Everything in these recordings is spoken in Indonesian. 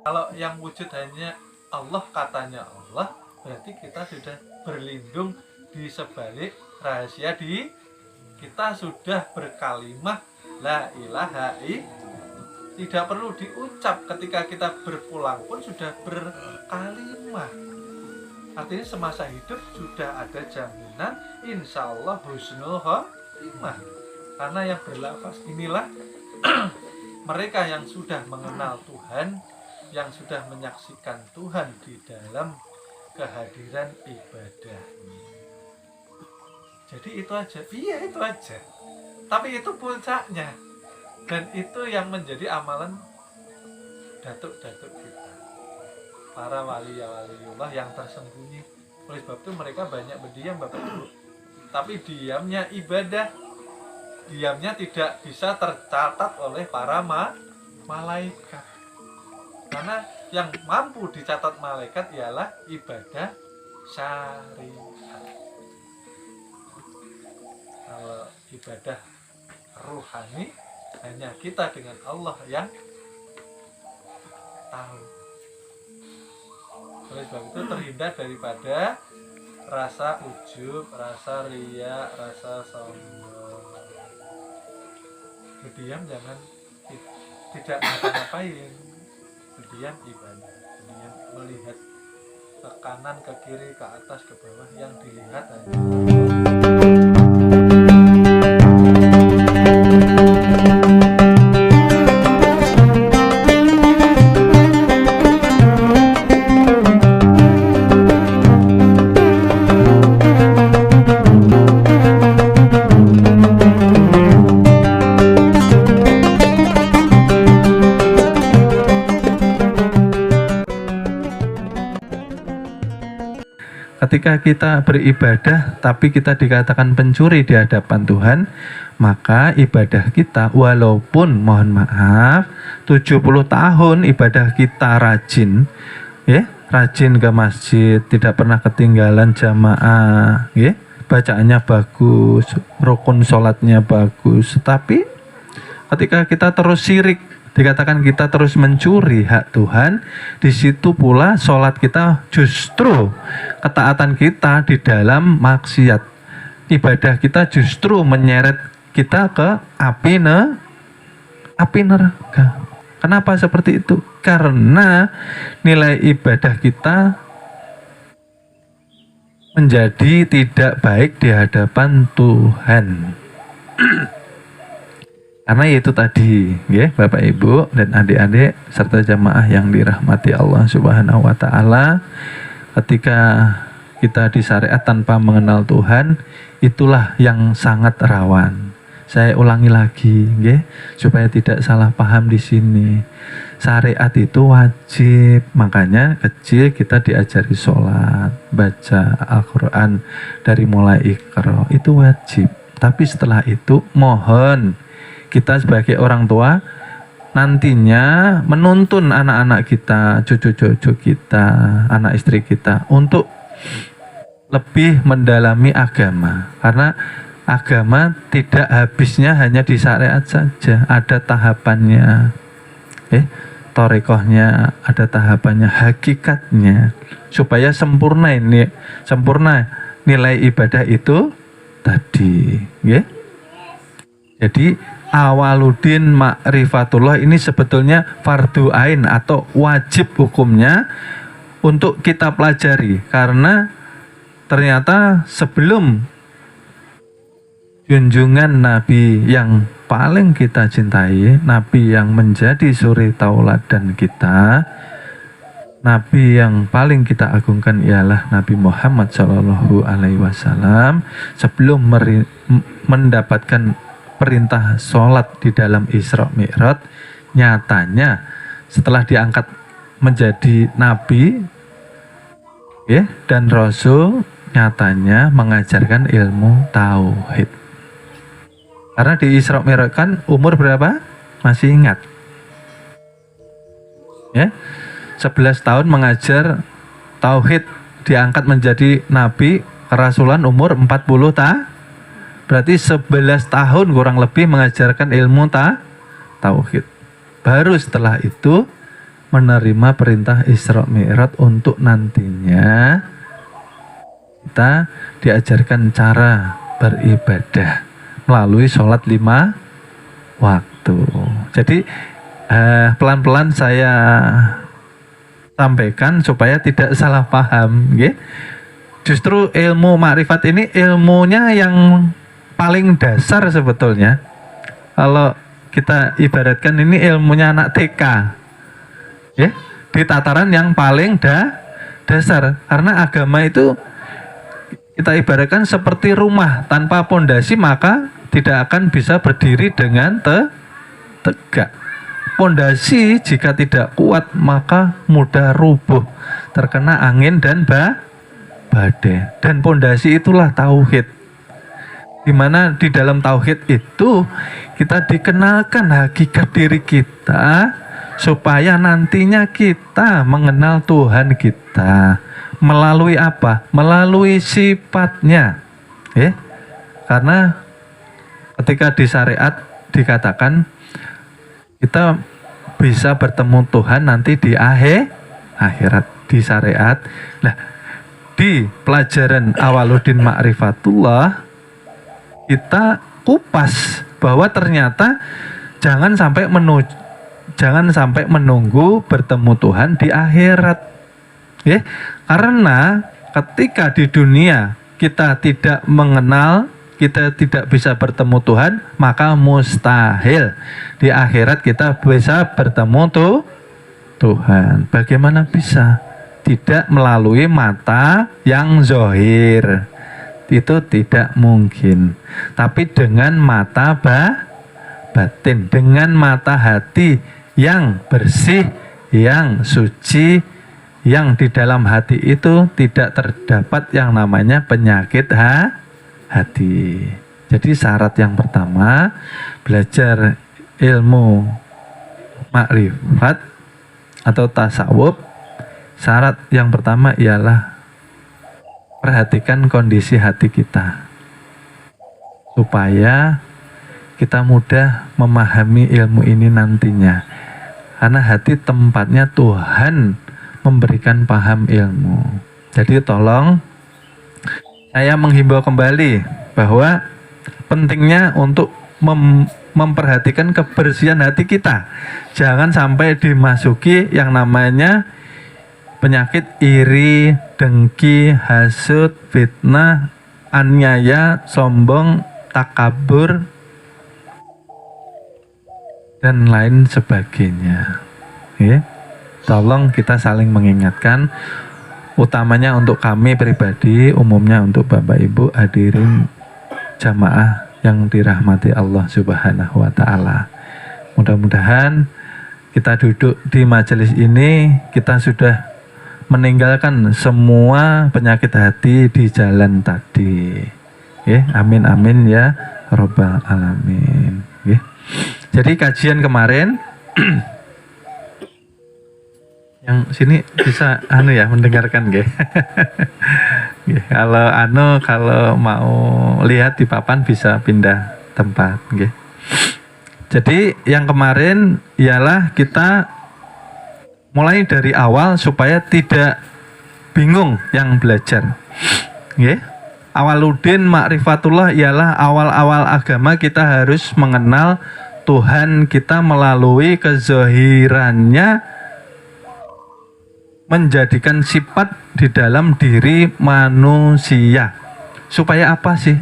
Kalau yang wujud hanya Allah, katanya Allah, berarti kita sudah berlindung di sebalik rahasia di kita sudah berkalimah la ilaha illallah. Tidak perlu diucap, ketika kita berpulang pun sudah berkalimah. Artinya semasa hidup sudah ada jaminan insya Allah husnul khotimah. Karena yang berlafaz inilah mereka yang sudah mengenal Tuhan, yang sudah menyaksikan Tuhan di dalam kehadiran ibadahnya. Jadi itu aja, iya itu aja. Tapi itu puncaknya. Dan itu yang menjadi amalan datuk-datuk kita, para wali-waliullah yang tersembunyi. Oleh sebab itu mereka banyak berdiam, Bapak Ibu. Tapi diamnya ibadah, diamnya tidak bisa tercatat oleh para malaikat. Karena yang mampu dicatat malaikat ialah ibadah syariat. Kalau ibadah ruhani, hanya kita dengan Allah yang tahu. Oleh sebab itu terhindar daripada rasa ujub, rasa riya, rasa sombong. Berdiam jangan tidak ngapa-ngapain. Berdiam ibadah. Berdiam melihat ke kanan, ke kiri, ke atas, ke bawah, yang dilihat hanya ketika kita beribadah tapi kita dikatakan pencuri di hadapan Tuhan, maka ibadah kita walaupun mohon maaf 70 tahun ibadah kita rajin, ya, rajin ke masjid, tidak pernah ketinggalan jamaah, ya, bacaannya bagus, rukun sholatnya bagus, tapi ketika kita terus syirik, dikatakan kita terus mencuri hak Tuhan, di situ pula sholat kita justru ketaatan kita di dalam maksiat, ibadah kita justru menyeret kita ke api neraka. Kenapa seperti itu? Karena nilai ibadah kita menjadi tidak baik di hadapan Tuhan. Karena itu tadi, ya, Bapak Ibu dan adik-adik serta jamaah yang dirahmati Allah Subhanahu wa taala, ketika kita disyariat tanpa mengenal Tuhan, itulah yang sangat rawan. Saya ulangi lagi, ya, supaya tidak salah paham di sini. Syariat itu wajib, makanya kecil kita diajari sholat, baca Al-Quran dari mulai Iqra, itu wajib. Tapi setelah itu mohon kita sebagai orang tua nantinya menuntun anak-anak kita, cucu-cucu kita, anak istri kita untuk lebih mendalami agama. Karena agama tidak habisnya hanya di syariat saja, ada tahapannya, thariqahnya, ada tahapannya, hakikatnya, supaya sempurna nilai ibadah itu tadi, ya. Jadi awaludin ma'rifatullah ini sebetulnya fardu ain atau wajib hukumnya untuk kita pelajari, karena ternyata sebelum junjungan Nabi yang paling kita cintai, Nabi yang menjadi suri tauladan kita, Nabi yang paling kita agungkan ialah Nabi Muhammad SAW. Sebelum mendapatkan perintah sholat di dalam Isra Mi'raj, nyatanya setelah diangkat menjadi Nabi, ya, dan Rasul, nyatanya mengajarkan ilmu tauhid. Karena di Isra Mi'raj kan umur berapa? Masih ingat? Ya, 11 tahun mengajar tauhid, diangkat menjadi Nabi, kerasulan umur 40 tahun. Berarti 11 tahun kurang lebih mengajarkan ilmu tauhid. Baru setelah itu menerima perintah Isra Mi'raj untuk nantinya kita diajarkan cara beribadah melalui sholat 5 waktu. Jadi pelan-pelan saya sampaikan supaya tidak salah paham, nggih. Justru ilmu makrifat ini ilmunya yang paling dasar sebetulnya. Kalau kita ibaratkan ini ilmunya anak TK, ya, di tataran yang paling dasar. Karena agama itu kita ibaratkan seperti rumah tanpa pondasi maka tidak akan bisa berdiri dengan tegak. Pondasi jika tidak kuat maka mudah rubuh, terkena angin dan badai. Dan pondasi itulah tauhid. Di mana di dalam tauhid itu kita dikenalkan hakikat diri kita supaya nantinya kita mengenal Tuhan kita. Melalui apa? Melalui sifatnya. Ya. Karena ketika di syariat dikatakan kita bisa bertemu Tuhan nanti di akhirat di syariat. Nah, di pelajaran Awwaluddin Ma'rifatullah kita kupas bahwa ternyata jangan sampai menunggu bertemu Tuhan di akhirat. Ya, karena ketika di dunia kita tidak mengenal, kita tidak bisa bertemu Tuhan, maka mustahil di akhirat kita bisa bertemu Tuhan. Bagaimana bisa? Tidak melalui mata yang zahir. Itu tidak mungkin. Tapi dengan mata batin, dengan mata hati yang bersih, yang suci, yang di dalam hati itu tidak terdapat yang namanya penyakit hati. Jadi syarat yang pertama belajar ilmu makrifat atau tasawuf, syarat yang pertama ialah perhatikan kondisi hati kita supaya kita mudah memahami ilmu ini nantinya. Karena hati tempatnya Tuhan memberikan paham ilmu. Jadi tolong saya menghimbau kembali bahwa pentingnya untuk memperhatikan kebersihan hati kita. Jangan sampai dimasuki yang namanya penyakit iri, dengki, hasud, fitnah, aniaya, sombong, takabur, dan lain sebagainya. Ya. Tolong kita saling mengingatkan, utamanya untuk kami pribadi, umumnya untuk Bapak Ibu hadirin jamaah yang dirahmati Allah Subhanahu wa Ta'ala. Mudah-mudahan kita duduk di majelis ini, kita sudah meninggalkan semua penyakit hati di jalan tadi. Ya, amin amin ya Rabbal alamin. Ya. Jadi kajian kemarin yang sini bisa mendengarkan nggih. Kalau mau lihat di papan bisa pindah tempat nggih. Jadi yang kemarin ialah kita mulai dari awal supaya tidak bingung yang belajar. Nggih. Awwaluddin Ma'rifatullah ialah awal-awal agama kita harus mengenal Tuhan kita melalui kezahirannya, menjadikan sifat di dalam diri manusia. Supaya apa sih?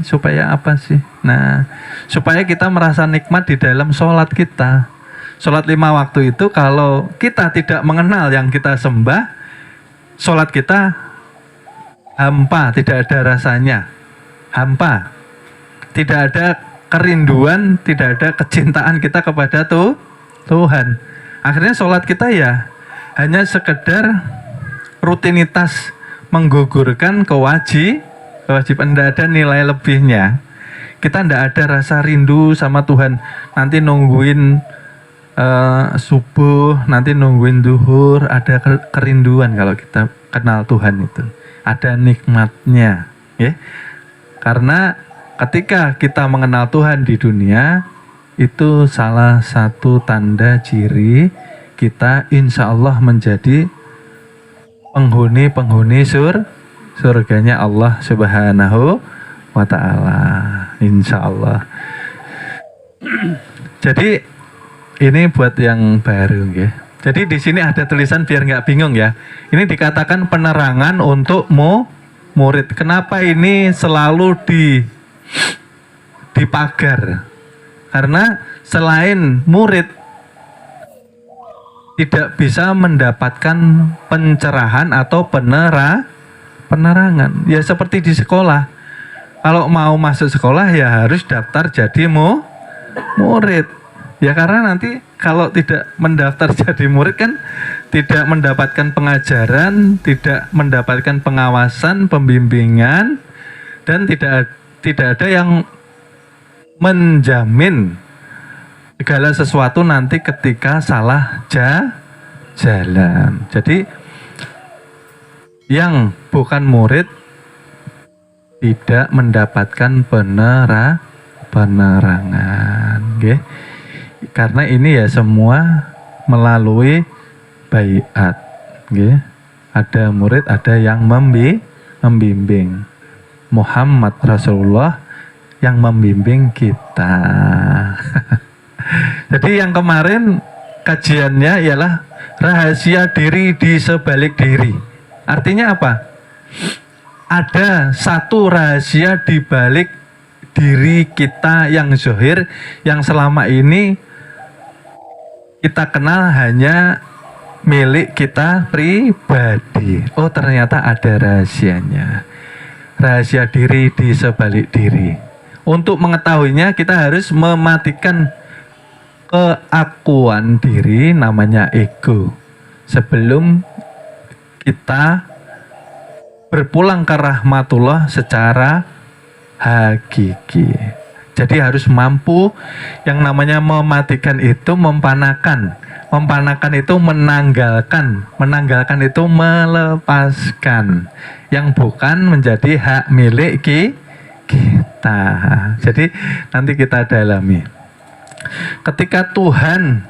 Nah, supaya kita merasa nikmat di dalam sholat kita. Sholat 5 waktu itu kalau kita tidak mengenal yang kita sembah, sholat kita hampa, tidak ada rasanya. Hampa. Tidak ada kerinduan, tidak ada kecintaan kita kepada Tuhan. Akhirnya sholat kita ya hanya sekedar rutinitas menggugurkan kewajiban, tidak ada nilai lebihnya. Kita tidak ada rasa rindu sama Tuhan. Nanti nungguin subuh, nanti nungguin duhur, ada kerinduan kalau kita kenal Tuhan itu. Ada nikmatnya, ya. Karena ketika kita mengenal Tuhan di dunia, itu salah satu tanda ciri kita insya Allah menjadi penghuni surganya Allah Subhanahu wa ta'ala, insya Allah. Jadi ini buat yang baru ya. Jadi di sini ada tulisan biar nggak bingung ya. Ini dikatakan penerangan untuk murid. Kenapa ini selalu dipagar? Karena selain murid tidak bisa mendapatkan pencerahan atau penerangan. Ya seperti di sekolah. Kalau mau masuk sekolah ya harus daftar jadi murid. Ya karena nanti kalau tidak mendaftar jadi murid kan tidak mendapatkan pengajaran, tidak mendapatkan pengawasan, pembimbingan, dan tidak ada yang menjamin segala sesuatu nanti ketika salah jalan. Jadi yang bukan murid tidak mendapatkan penerangan, okay? Karena ini ya semua melalui baiat, okay? Ada murid, ada yang membimbing. Muhammad Rasulullah yang membimbing kita. Jadi yang kemarin kajiannya ialah rahasia diri di sebalik diri. Artinya apa? Ada satu rahasia di balik diri kita yang zahir, yang selama ini kita kenal hanya milik kita pribadi. Oh ternyata ada rahasianya. Rahasia diri di sebalik diri. Untuk mengetahuinya kita harus mematikan keakuan diri, namanya ego, sebelum kita berpulang ke rahmatullah secara hakiki. Jadi harus mampu yang namanya mematikan itu mempanakan. Mempanakan itu menanggalkan. Menanggalkan itu melepaskan. Yang bukan menjadi hak milik kita. Jadi nanti kita dalami. Ketika Tuhan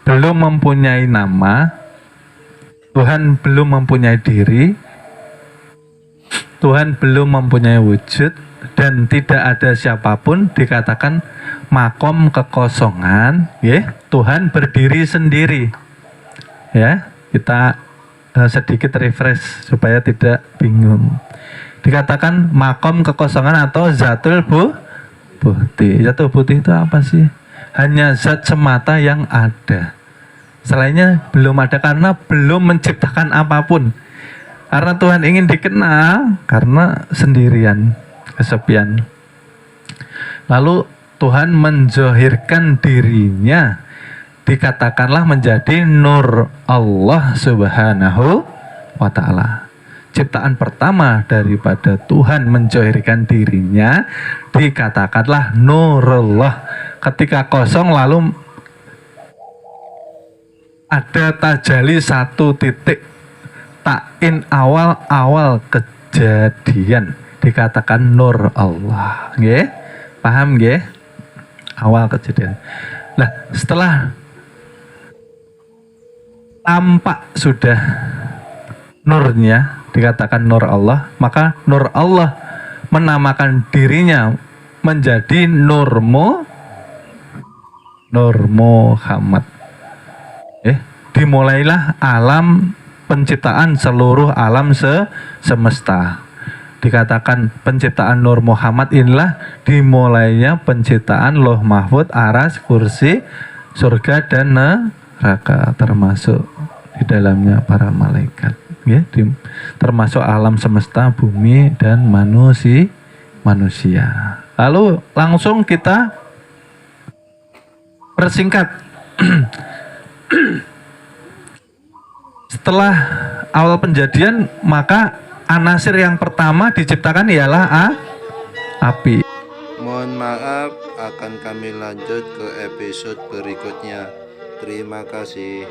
belum mempunyai nama, Tuhan belum mempunyai diri, Tuhan belum mempunyai wujud, dan tidak ada siapapun, dikatakan makom kekosongan, ya. Tuhan berdiri sendiri. Ya, kita sedikit refresh supaya tidak bingung. Dikatakan makom kekosongan atau zatul buti. Zatul buti itu apa sih? Hanya zat semata yang ada. Selainnya belum ada karena belum menciptakan apapun. Karena Tuhan ingin dikenal karena sendirian, kesepian. Lalu Tuhan menzohirkan dirinya, dikatakanlah menjadi nur Allah Subhanahu wa ta'ala. Ciptaan pertama daripada Tuhan menzohirkan dirinya, dikatakanlah nurullah. Ketika kosong lalu ada tajali satu titik, ta'in awal kejadian, dikatakan nur Allah. Nggih? Paham nggih? Awal kejadian. Nah, setelah tampak sudah nurnya, dikatakan nur Allah, maka nur Allah menamakan dirinya menjadi Nur Muhammad. Dimulailah alam penciptaan seluruh alam semesta. Dikatakan penciptaan Nur Muhammad inilah dimulainya penciptaan Lauh Mahfud, Aras, Kursi, surga dan neraka, termasuk di dalamnya para malaikat, ya, termasuk alam semesta, bumi dan manusia. Lalu langsung kita persingkat. Setelah awal penjadian, maka anasir yang pertama diciptakan ialah api. Mohon maaf, akan kami lanjut ke episode berikutnya. Terima kasih.